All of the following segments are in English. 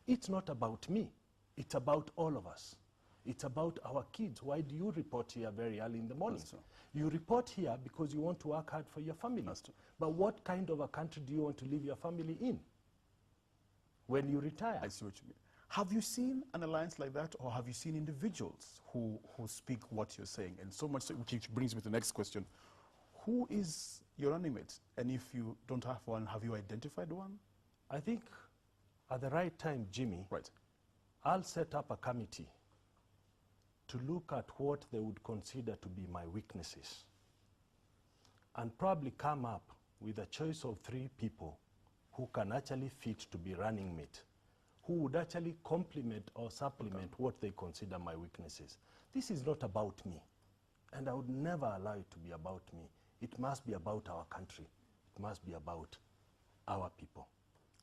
It's not about me. It's about all of us. It's about our kids. Why do you report here very early in the morning? You report here because you want to work hard for your family. But what kind of a country do you want to leave your family in when you retire? I see what you mean. Have you seen an alliance like that, or have you seen individuals who speak what you're saying? And so much, so, which brings me to the next question. Who is your running mate? And if you don't have one, have you identified one? I think at the right time, Jimmy, right, I'll set up a committee to look at what they would consider to be my weaknesses and probably come up with a choice of 3 people who can actually fit to be running mate, who would actually complement or supplement what they consider my weaknesses. This is not about me, and I would never allow it to be about me. It must be about our country. It must be about our people.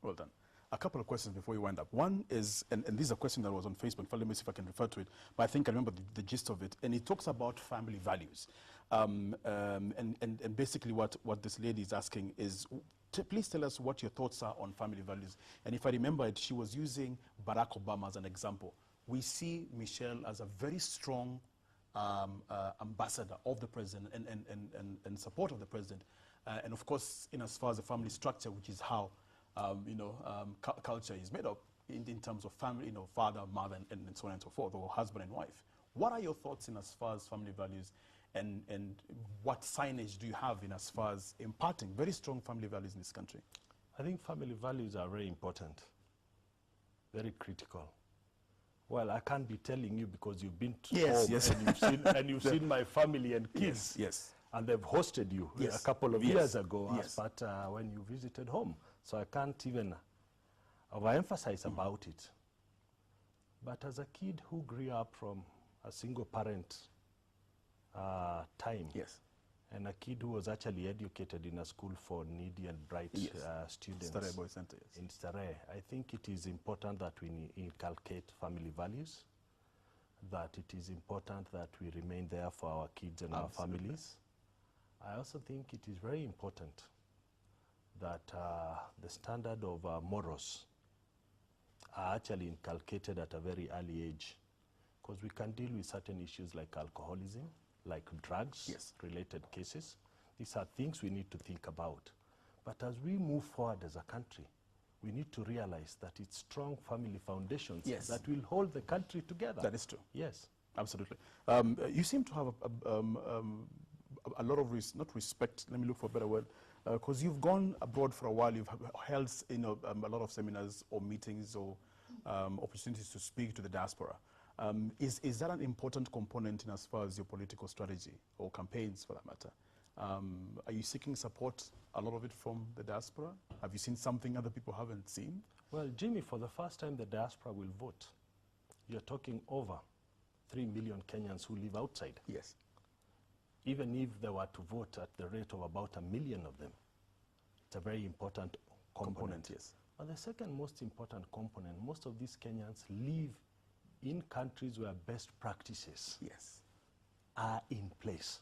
Well done. A couple of questions before we wind up. One is, and this is a question that was on Facebook, let me see if I can refer to it, but I think I remember the gist of it, and it talks about family values. And basically what this lady is asking is, please tell us what your thoughts are on family values. And if I remember it, she was using Barack Obama as an example. We see Michelle as a very strong ambassador of the president and support of the president. And of course, in as far as the family structure, which is how culture is made up in terms of family, father, mother, and so on and so forth, or husband and wife. What are your thoughts in as far as family values, and what signage do you have in as far as imparting very strong family values in this country? I think family values are very important, very critical. Well, I can't be telling you because you've been to home and you've seen my family and kids. Yes. And they've hosted you a couple of years ago as part when you visited home. So I can't even overemphasize about it. But as a kid who grew up from a single parent time, and a kid who was actually educated in a school for needy and bright students in Starehe, I think it is important that we inculcate family values, that it is important that we remain there for our kids and our families. I also think it is very important that the standard of morals are actually inculcated at a very early age, because we can deal with certain issues like alcoholism, like drugs-related cases. These are things we need to think about. But as we move forward as a country, we need to realize that it's strong family foundations that will hold the country together. That is true. Yes. Absolutely. You seem to have a lot of, not respect, let me look for a better word, because you've gone abroad for a while, you've held a lot of seminars or meetings or opportunities to speak to the diaspora. Is that an important component in as far as your political strategy or campaigns for that matter? Are you seeking support, a lot of it from the diaspora? Have you seen something other people haven't seen? Well, Jimmy, for the first time the diaspora will vote. You're talking over 3 million Kenyans who live outside. Yes. Even if they were to vote at the rate of about 1 million of them, it's a very important component. Yes. But the second most important component, most of these Kenyans live in countries where best practices are in place,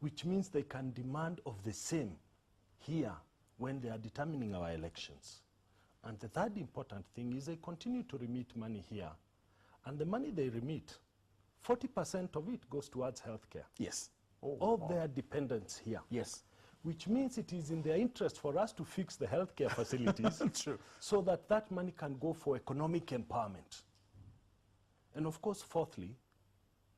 which means they can demand of the same here when they are determining our elections. And the third important thing is they continue to remit money here. And the money they remit, 40% of it goes towards healthcare. Yes. Of their dependents here. Yes. Which means it is in their interest for us to fix the healthcare facilities so that that money can go for economic empowerment. And of course, fourthly,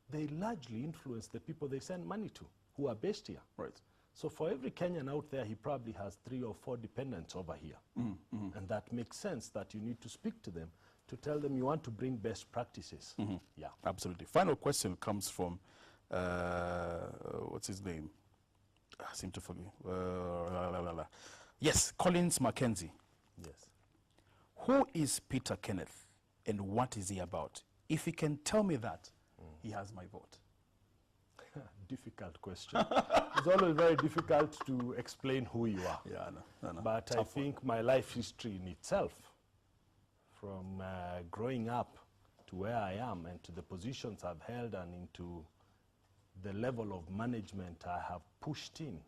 they largely influence the people they send money to, who are based here. Right. So for every Kenyan out there, he probably has 3 or 4 dependents over here. And that makes sense that you need to speak to them to tell them you want to bring best practices. Yeah. Absolutely. Final question comes from, what's his name? I seem to forget. Yes, Collins Mackenzie. Yes. Who is Peter Kenneth and what is he about? If he can tell me that, he has my vote. Difficult question. It's always very difficult to explain who you are. Yeah, I know. But I think my life history in itself, from growing up to where I am and to the positions I've held and into the level of management I have pushed in,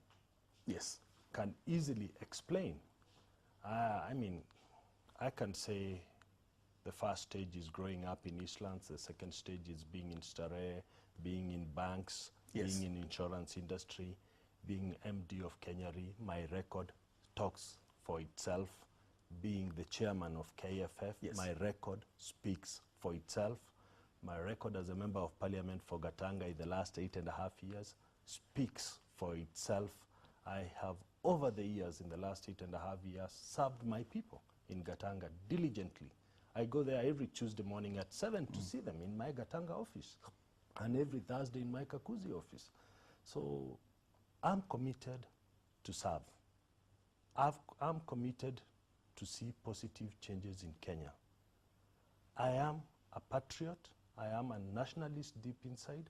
can easily explain. I mean, I can say The first stage is growing up in Eastlands. The second stage is being in Starehe, being in banks, being in insurance industry, being MD of Kenya Re. My record talks for itself. Being the chairman of KFF, my record speaks for itself. My record as a member of parliament for Gatanga in the last 8.5 years speaks for itself. I have, over the years, in the last 8.5 years, served my people in Gatanga diligently. I go there every Tuesday morning at 7 to see them in my Gatanga office, and every Thursday in my Kakuzi office. So I'm committed to serve. I'm committed to see positive changes in Kenya. I am a patriot. I am a nationalist deep inside.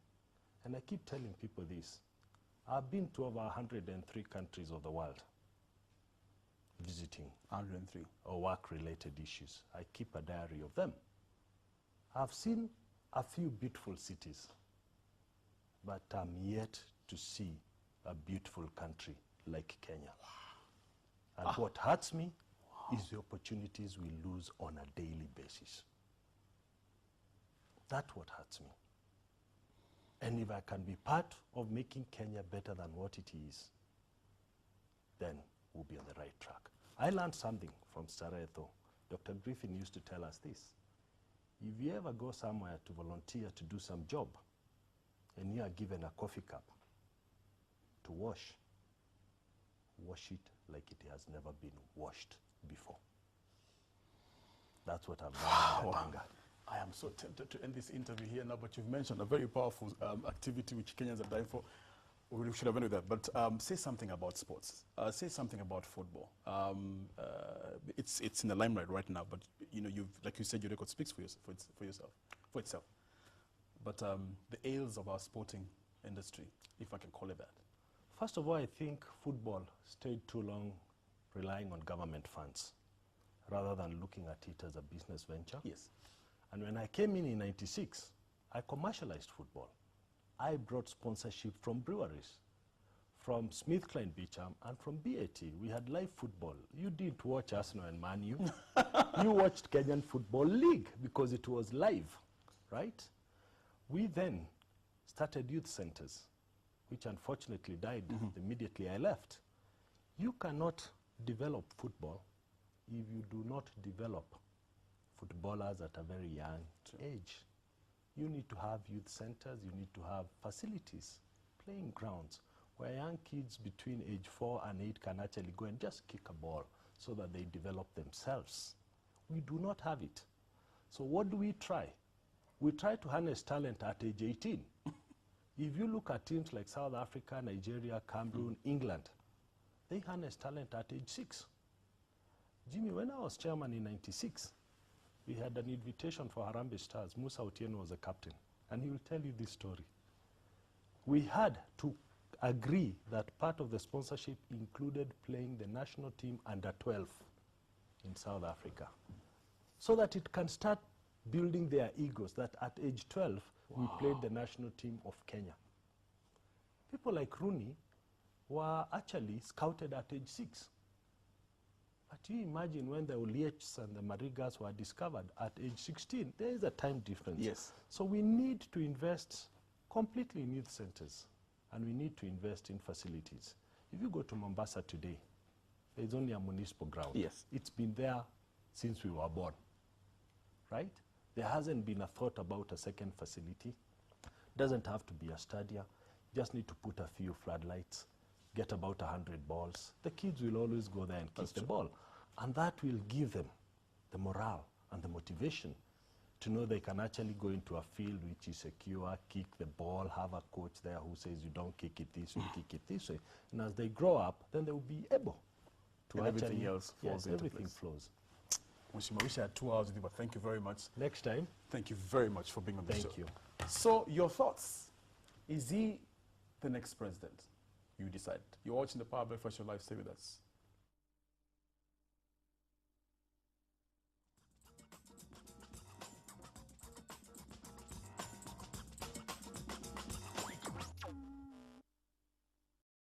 And I keep telling people this. I've been to over 103 countries of the world visiting 103 or work-related issues. I keep a diary of them. I've seen a few beautiful cities, but I'm yet to see a beautiful country like Kenya. And what hurts me is the opportunities we lose on a daily basis. That's what hurts me. And if I can be part of making Kenya better than what it is, then we'll be on the right track. I learned something from Starehe though. Dr. Griffin used to tell us this. If you ever go somewhere to volunteer to do some job, and you are given a coffee cup to wash, wash it like it has never been washed before. That's what I've done in Gatanga. I am so tempted to end this interview here now, but you've mentioned a very powerful activity which Kenyans are dying for. We should have ended with that, but say something about sports. Say something about football. It's in the limelight right now, but you know, like you said, your record speaks for itself. But the ails of our sporting industry, if I can call it that. First of all, I think football stayed too long relying on government funds rather than looking at it as a business venture. Yes. And when I came in '96, I commercialized football. I brought sponsorship from breweries, from SmithKline Beecham, and from BAT. We had live football. You didn't watch Arsenal and Man U. You watched Kenyan Football League because it was live, right? We then started youth centers, which unfortunately died immediately I left. You cannot develop football if you do not develop footballers at a very young age. You need to have youth centers, you need to have facilities, playing grounds, where young kids between age 4 and 8 can actually go and just kick a ball so that they develop themselves. We do not have it. So what do we try? We try to harness talent at age 18. If you look at teams like South Africa, Nigeria, Cameroon, England, they harness talent at age 6. Jimmy, when I was chairman in '96, we had an invitation for Harambee Stars. Musa Otieno was the captain, and he will tell you this story. We had to agree that part of the sponsorship included playing the national team under 12 in South Africa, so that it can start building their egos that at age 12, we played the national team of Kenya. People like Rooney were actually scouted at age 6. But you imagine when the Oliechs and the Marigas were discovered at age 16, there is a time difference. Yes. So we need to invest completely in youth centers, and we need to invest in facilities. If you go to Mombasa today, there's only a municipal ground. Yes. It's been there since we were born, right? There hasn't been a thought about a second facility. Doesn't have to be a stadium. Just need to put a few floodlights, get about 100 balls. The kids will always go there and kick the ball. And that will give them the morale and the motivation to know they can actually go into a field which is secure, kick the ball, have a coach there who says you don't kick it this way, kick it this way. And as they grow up, then they will be able to and actually... everything else falls into everything place. flows. I wish I had 2 hours with you, but thank you very much. Next time. Thank you very much for being on the show. Thank you. So, your thoughts? Is he the next president? You decide. You're watching the Power Breakfast Show live. Stay with us.